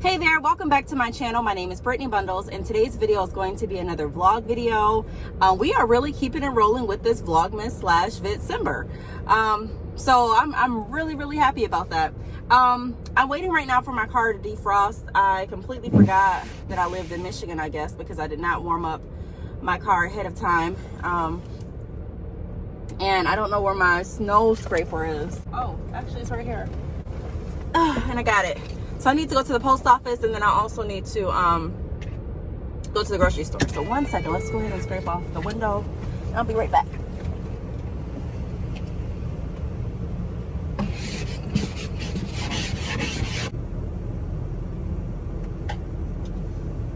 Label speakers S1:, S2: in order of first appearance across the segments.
S1: Hey there, welcome back to my channel. My name is Brittney Bundles, and today's video is going to be another vlog video. We are really keeping it rolling with this Vlogmas / Vidcember. So I'm really happy about that. I'm waiting right now for my car to defrost. I completely forgot that I lived in Michigan, I guess, because I did not warm up my car ahead of time. And I don't know where my snow scraper is. Oh, actually it's right here. And I got it. So I need to go to the post office, and then I also need to go to the grocery store. So one second, let's go ahead and scrape off the window. I'll be right back.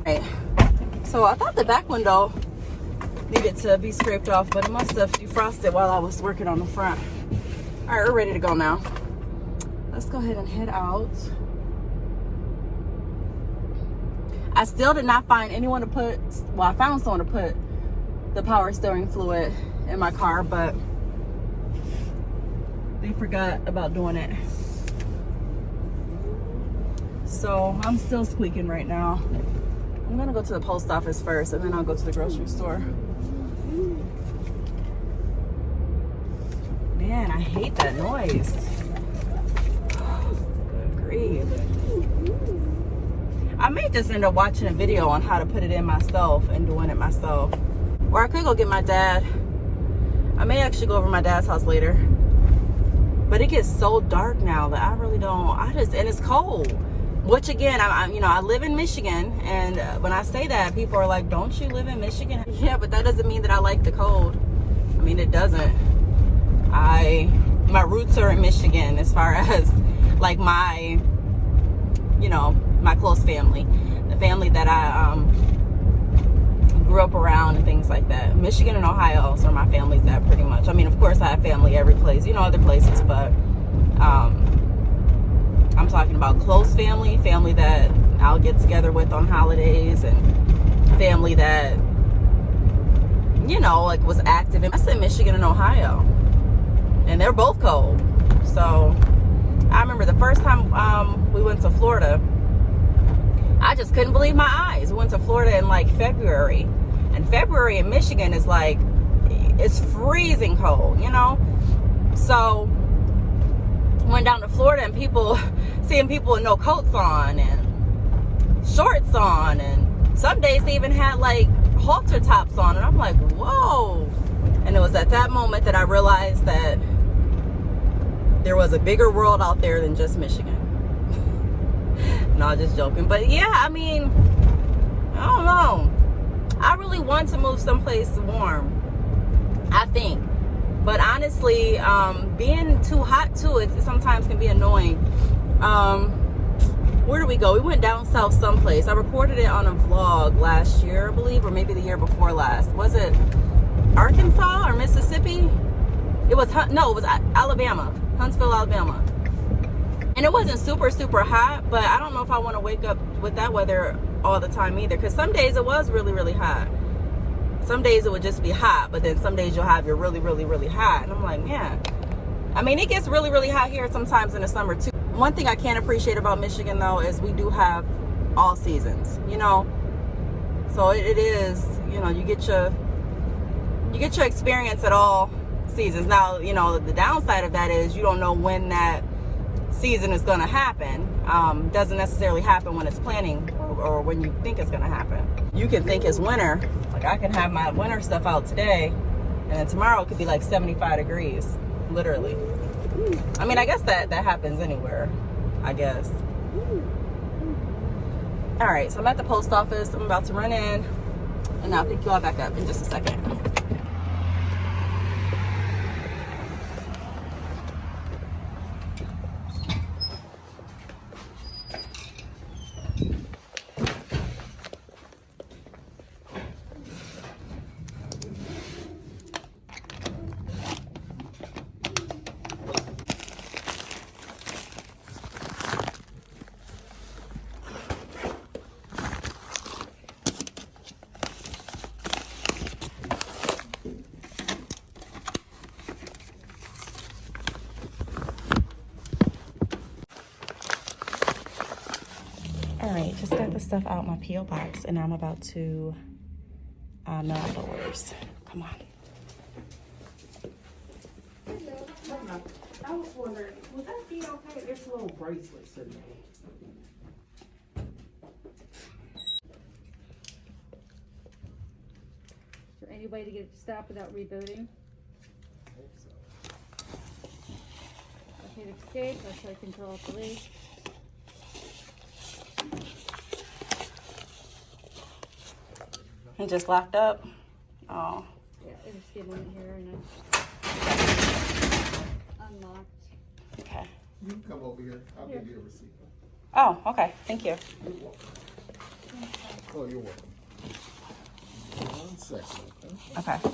S1: Right. So I thought the back window needed to be scraped off, but it must have defrosted while I was working on the front. All right, we're ready to go now. Let's go ahead and head out. I still did not find anyone to put, well, I found someone to put the power steering fluid in my car, but they forgot about doing it. So I'm still squeaking right now. I'm gonna go to the post office first, and then I'll go to the grocery store. Man, I hate that noise. Good grief. I may just end up watching a video on how to put it in myself and doing it myself. Or I could go get my dad. I may actually go over to my dad's house later. But it gets so dark now that I really don't, and it's cold. Which again, I live in Michigan, and when I say that, people are like, don't you live in Michigan? Yeah, but that doesn't mean that I like the cold. I mean, it doesn't. My roots are in Michigan as far as like my close family, the family that I grew up around and things like that. Michigan and Ohio are my families that pretty much. I mean, of course I have family every place, other places, but I'm talking about close family that I'll get together with on holidays, and family that, like was active in, I said Michigan and Ohio, and they're both cold. So I remember the first time we went to Florida, I just couldn't believe my eyes. We went to Florida in like February, and February in Michigan is like, it's freezing cold, So went down to Florida, and seeing people with no coats on and shorts on, and some days they even had like halter tops on, and I'm like, whoa. And it was at that moment that I realized that there was a bigger world out there than just Michigan. No, just joking. But yeah, I mean, I don't know. I really want to move someplace warm, I think. But honestly, being too hot too, it sometimes can be annoying. Where did we go? We went down south someplace. I recorded it on a vlog last year, I believe, or maybe the year before last. Was it Arkansas or Mississippi? It was Alabama, Huntsville, Alabama. And it wasn't super hot, but I don't know if I want to wake up with that weather all the time either, because some days it was really hot. Some days it would just be hot, but then some days you'll have your really hot. And I'm like, man, I mean, it gets really hot here sometimes in the summer too. One thing I can't appreciate about Michigan though is we do have all seasons, so it is, you get your experience at all seasons. Now, the downside of that is you don't know when that season is going to happen. Doesn't necessarily happen when it's planning or when you think it's going to happen. You can think it's winter. Like I can have my winter stuff out today, and then tomorrow it could be like 75 degrees, literally. I mean, I guess that happens anywhere, I guess. All right, so I'm at the post office. I'm about to run in, and I'll pick you all back up in just a second. right, just got the stuff out my P.O. box, and I'm about to mail out the orders. Come on.
S2: I was wondering, would that be okay? There's little bracelets in there.
S3: Is there any way to get it to stop without rebooting?
S2: I hope so.
S3: I hit escape, I try control alt delete.
S1: He just locked up. Oh.
S3: Yeah, it just didn't in here and I unlocked.
S1: Okay.
S2: You can come over here. I'll give you a receipt.
S1: Oh, okay. Thank you.
S2: You're welcome. Oh, you're welcome. 1 second, okay?
S1: Okay.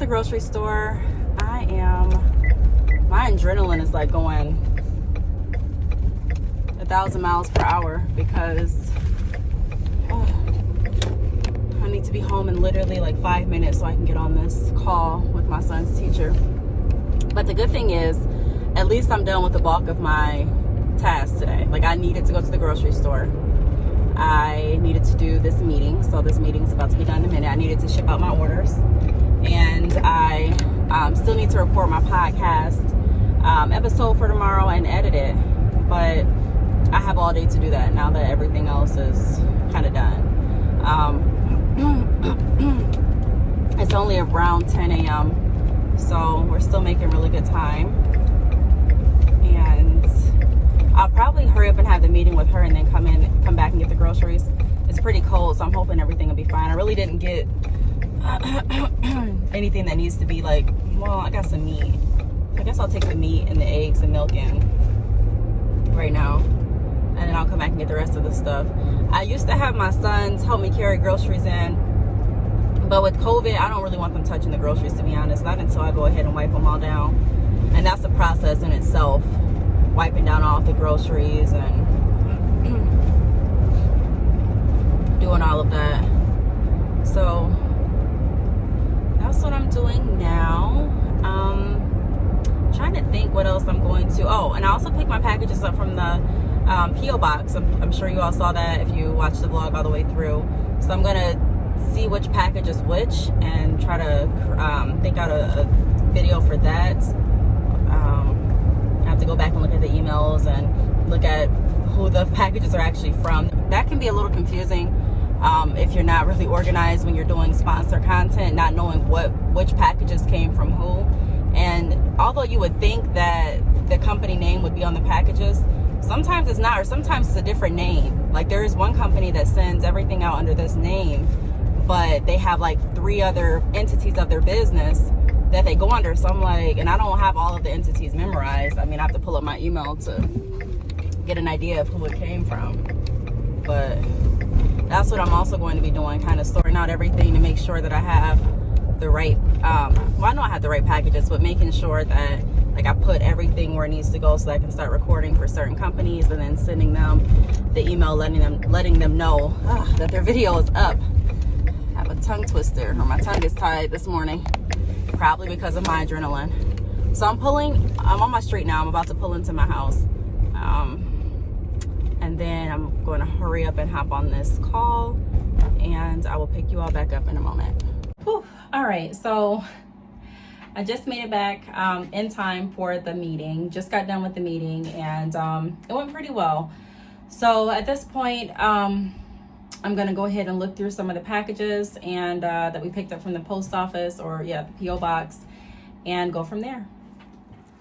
S1: Grocery store. My adrenaline is like going 1,000 miles per hour because I need to be home in literally like 5 minutes so I can get on this call with my son's teacher. But the good thing is, at least I'm done with the bulk of my tasks today. Like, I needed to go to the grocery store. I needed to do this meeting, so this meeting is about to be done in a minute. I needed to ship out my orders, and I still need to record my podcast episode for tomorrow and edit it, but I have all day to do that now that everything else is kind of done. It's only around 10 a.m. so we're still making really good time, and I'll probably hurry up and have the meeting with her and then come back and get the groceries. It's pretty cold, so I'm hoping everything will be fine. I really didn't get anything that needs to be like, well, I got some meat. I guess I'll take the meat and the eggs and milk in right now, and then I'll come back and get the rest of the stuff. I used to have my sons help me carry groceries in, but with COVID, I don't really want them touching the groceries, to be honest. Not until I go ahead and wipe them all down, and that's a process in itself, wiping down all the groceries and doing all of that. So that's what I'm doing now. Trying to think what else I'm going to. Oh, and I also picked my packages up from the P.O. box. I'm sure you all saw that if you watched the vlog all the way through. So I'm gonna see which package is which and try to think out a video for that. I have to go back and look at the emails and look at who the packages are actually from. That can be a little confusing if you're not really organized when you're doing sponsor content, not knowing which packages came from who. And although you would think that the company name would be on the packages, sometimes it's not, or sometimes it's a different name. Like there is one company that sends everything out under this name, but they have like 3 other entities of their business that they go under. So I'm like, and I don't have all of the entities memorized. I mean, I have to pull up my email to get an idea of who it came from. But that's what I'm also going to be doing, kind of sorting out everything to make sure that I have the right, well, I know I have the right packages, but making sure that like I put everything where it needs to go so that I can start recording for certain companies and then sending them the email, letting them know that their video is up. I have a tongue twister, or my tongue is tied this morning, probably because of my adrenaline. So I'm on my street now. I'm about to pull into my house. And then I'm going to hurry up and hop on this call, and I will pick you all back up in a moment. Whew. All right, so I just made it back in time for the meeting. Just got done with the meeting, and it went pretty well. So at this point, I'm gonna go ahead and look through some of the packages and that we picked up from the post office, or the PO box, and go from there.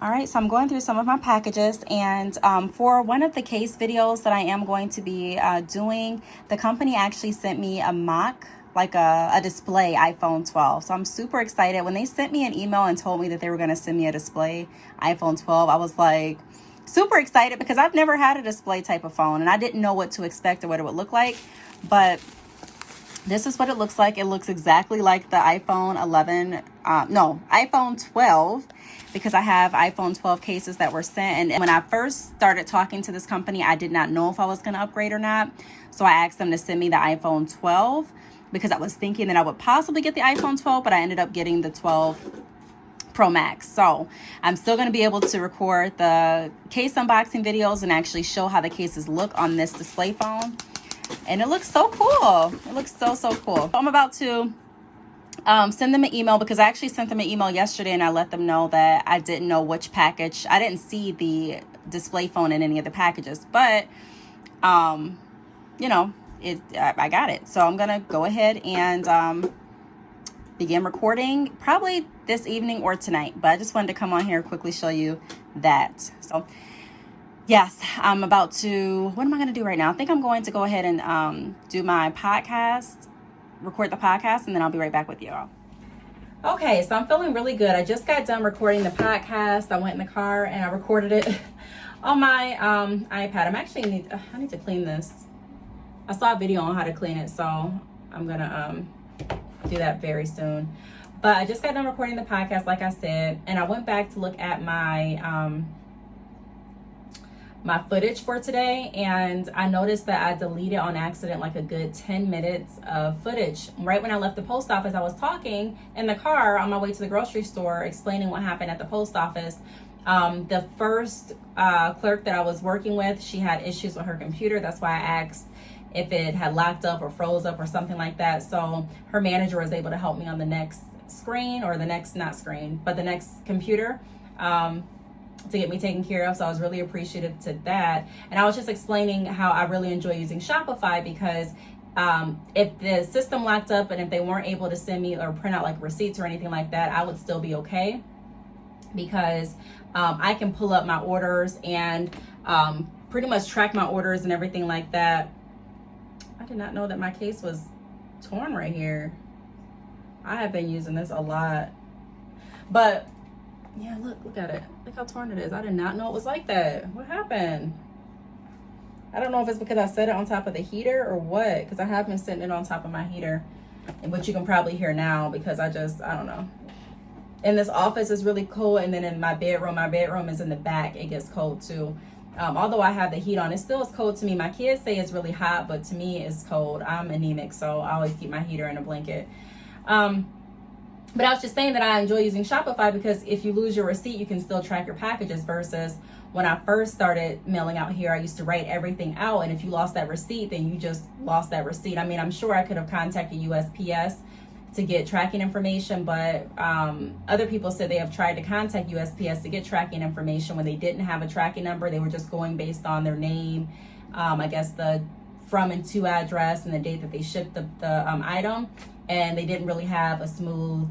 S1: All right, so I'm going through some of my packages, and for one of the case videos that I am going to be doing, the company actually sent me a mock, like a display iPhone 12. So I'm super excited. When they sent me an email and told me that they were going to send me a display iPhone 12, I was like super excited because I've never had a display type of phone, and I didn't know what to expect or what it would look like. But this is what it looks like. It looks exactly like the iPhone 11, iPhone 12, because I have iPhone 12 cases that were sent. And when I first started talking to this company, I did not know if I was going to upgrade or not. So I asked them to send me the iPhone 12 because I was thinking that I would possibly get the iPhone 12, but I ended up getting the 12 Pro Max. So I'm still going to be able to record the case unboxing videos and actually show how the cases look on this display phone. And it looks so cool. It looks so cool. I'm about to send them an email, because I actually sent them an email yesterday and I let them know that I didn't know which package. I didn't see the display phone in any of the packages, but I got it. So I'm gonna go ahead and begin recording probably this evening or tonight, but I just wanted to come on here and quickly show you that. So yes, I'm about to, what am I going to do right now? I think I'm going to go ahead and do my podcast, record the podcast, and then I'll be right back with you all. Okay, so I'm feeling really good. I just got done recording the podcast. I went in the car and I recorded it on my iPad. I need to clean this. I saw a video on how to clean it, so I'm going to do that very soon. But I just got done recording the podcast, like I said, and I went back to look at my my footage for today, and I noticed that I deleted on accident like a good 10 minutes of footage. Right when I left the post office, I was talking in the car on my way to the grocery store, explaining what happened at the post office. The first clerk that I was working with, she had issues with her computer. That's why I asked if it had locked up or froze up or something like that. So her manager was able to help me on the next screen, or the next, not screen, but the next computer, to get me taken care of. So I was really appreciative to that. And I was just explaining how I really enjoy using Shopify, because if the system locked up and if they weren't able to send me or print out like receipts or anything like that, I would still be okay, because I can pull up my orders and pretty much track my orders and everything like that. I did not know that my case was torn right here. I have been using this a lot, but yeah, look at it. Look how torn it is. I did not know it was like that. What happened? I don't know if it's because I set it on top of the heater or what, because I have been sitting it on top of my heater, which you can probably hear now, because I don't know. In this office, it's really cold, and then in my bedroom is in the back. It gets cold too. Although I have the heat on, it still is cold to me. My kids say it's really hot, but to me it's cold. I'm anemic, so I always keep my heater in a blanket. But I was just saying that I enjoy using Shopify, because if you lose your receipt, you can still track your packages, versus when I first started mailing out here, I used to write everything out. And if you lost that receipt, then you just lost that receipt. I mean, I'm sure I could have contacted USPS to get tracking information, but other people said they have tried to contact USPS to get tracking information when they didn't have a tracking number. They were just going based on their name I guess the from and to address and the date that they shipped the item, and they didn't really have a smooth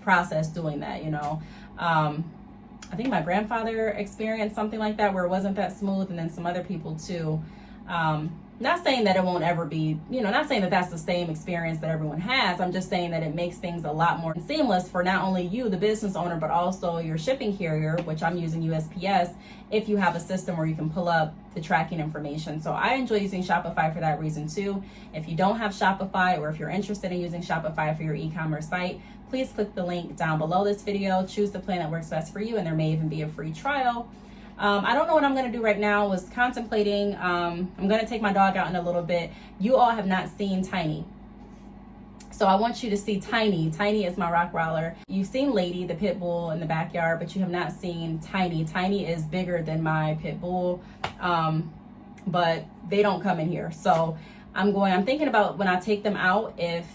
S1: process doing that, you know. I think my grandfather experienced something like that where it wasn't that smooth, and then some other people too. Not saying that it won't ever be, you know, not saying that that's the same experience that everyone has. I'm just saying that it makes things a lot more seamless for not only you, the business owner, but also your shipping carrier, which I'm using USPS, if you have a system where you can pull up the tracking information. So I enjoy using Shopify for that reason too. If you don't have Shopify, or if you're interested in using Shopify for your e-commerce site, please click the link down below this video, choose the plan that works best for you, and there may even be a free trial. I don't know what I'm going to do right now. Was contemplating, I'm going to take my dog out in a little bit. You all have not seen Tiny. So I want you to see Tiny. Tiny is my Rottweiler. You've seen Lady, the pit bull, in the backyard, but you have not seen Tiny. Tiny is bigger than my pit bull, but they don't come in here. So I'm thinking about when I take them out, if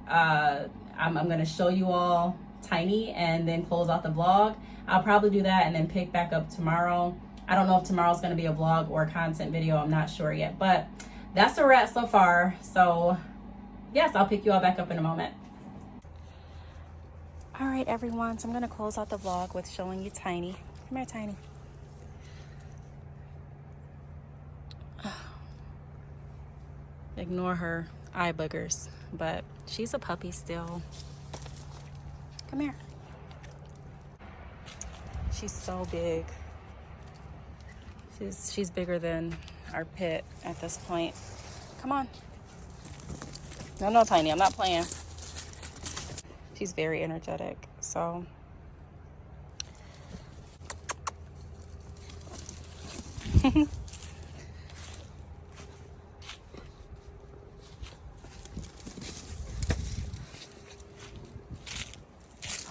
S1: I'm going to show you all Tiny and then close out the vlog. I'll probably do that and then pick back up tomorrow. I don't know if tomorrow's going to be a vlog or a content video. I'm not sure yet, but that's a wrap so far. So yes, I'll pick you all back up in a moment. All right, everyone. So I'm going to close out the vlog with showing you Tiny. Come here, Tiny. Ignore her eye boogers, but she's a puppy still. Come here. She's so big. She's bigger than our pit at this point. Come on. No, Tiny, I'm not playing. She's very energetic, so.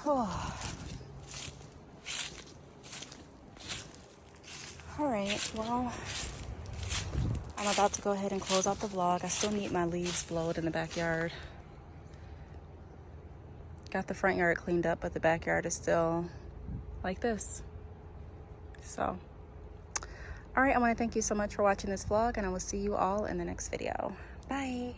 S1: Oh. All right, well, I'm about to go ahead and close out the vlog. I still need my leaves blowed in the backyard. Got the front yard cleaned up, but the backyard is still like this. So, all right, I want to thank you so much for watching this vlog, and I will see you all in the next video. Bye.